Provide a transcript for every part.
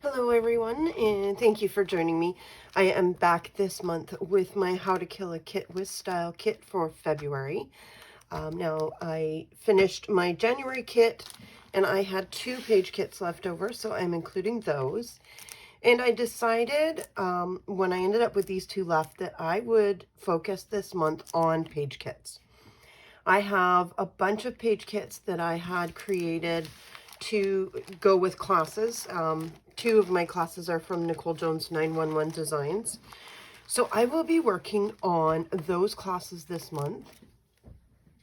Hello everyone, and thank you for joining me. I am back this month with my How to Kill a Kit with Style kit for February. Now I finished my January kit and I had 2 page kits left over, so I'm including those. And I decided when I ended up with these 2 left that I would focus this month on page kits. I have a bunch of page kits that I had created to go with classes. 2 of my classes are from Nicole Jones 911 Designs. So I will be working on those classes this month,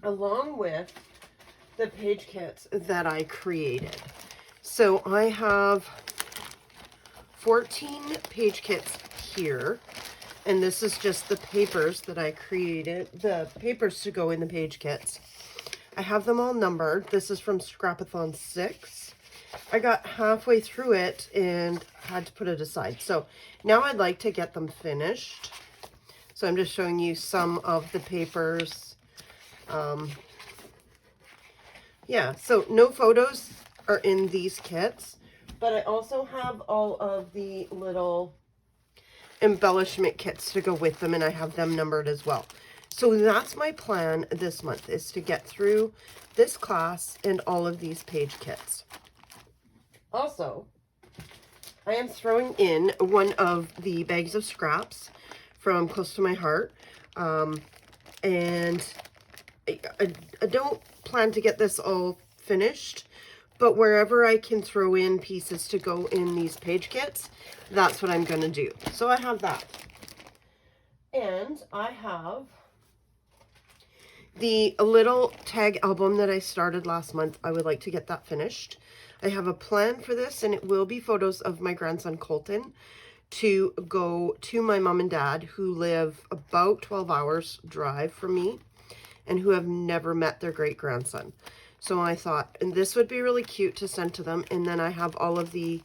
along with the page kits that I created. So I have 14 page kits here. And this is just the papers that I created, the papers to go in the page kits. I have them all numbered. This is from Scrap-a-thon 6. I got halfway through it and had to put it aside. So now I'd like to get them finished. So I'm just showing you some of the papers. Yeah, so no photos are in these kits, but I also have all of the little embellishment kits to go with them, and I have them numbered as well. So that's my plan this month, is to get through this class and all of these page kits. Also, I am throwing in one of the bags of scraps from Close to My Heart, and I don't plan to get this all finished, but wherever I can throw in pieces to go in these page kits, that's what I'm going to do. So I have that. And I have the little tag album that I started last month. I would like to get that finished. I have a plan for this, and it will be photos of my grandson Colton to go to my mom and dad, who live about 12 hours drive from me and who have never met their great-grandson. So I thought, and this would be really cute to send to them. And then I have all of the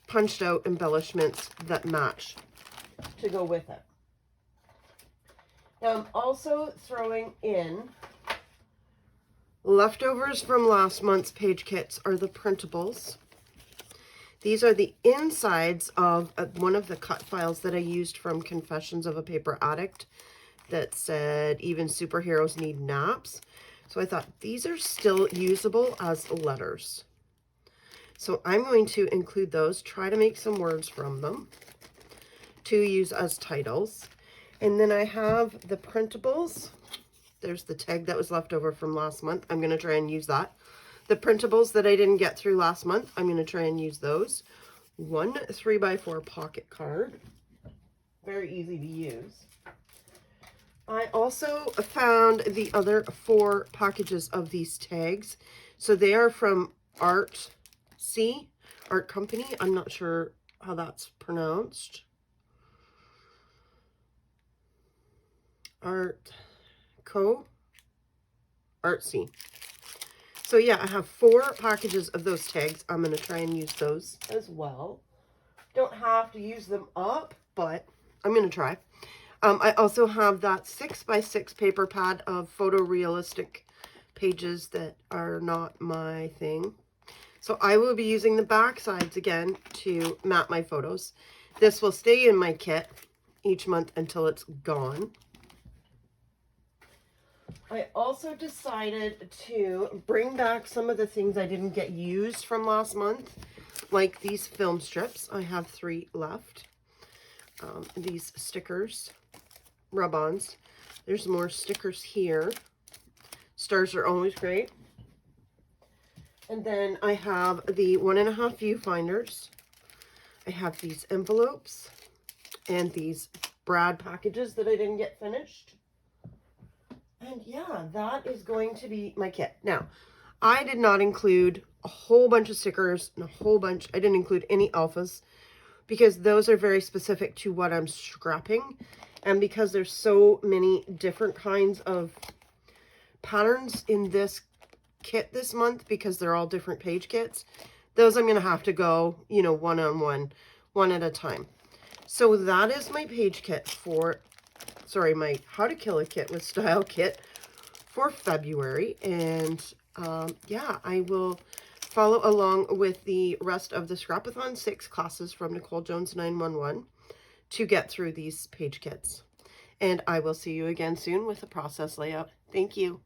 punched out embellishments that match to go with it. Now I'm also throwing in leftovers from last month's page kits are the printables. These are the insides of one of the cut files that I used from Confessions of a Paper Addict that said even superheroes need naps. So I thought these are still usable as letters. So I'm going to include those, try to make some words from them to use as titles. And then I have the printables. There's the tag that was left over from last month. I'm going to try and use that. The printables that I didn't get through last month, I'm going to try and use those. 1 3x4 pocket card. Very easy to use. I also found the other 4 packages of these tags. So they are from Art Company. I'm not sure how that's pronounced. Artsy. So yeah, I have 4 packages of those tags. I'm going to try and use those as well. Don't have to use them up, but I'm going to try. I also have that 6x6 paper pad of photorealistic pages that are not my thing. So I will be using the back sides again to map my photos. This will stay in my kit each month until it's gone. I also decided to bring back some of the things I didn't get used from last month, like these film strips. I have 3 left. These stickers, rub-ons. There's more stickers here. Stars are always great. And then I have the 1.5 viewfinders. I have these envelopes and these Brad packages that I didn't get finished. And yeah, that is going to be my kit. Now, I did not include a whole bunch of stickers and I didn't include any alphas because those are very specific to what I'm scrapping. And because there's so many different kinds of patterns in this kit this month, because they're all different page kits, those I'm going to have to go, you know, one at a time. So that is my page kit for, my How to Kill a Kit with Style kit for February. And yeah, I will follow along with the rest of the Scrap-a-thon 6 classes from Nicole Jones 911 to get through these page kits. And I will see you again soon with the process layout. Thank you.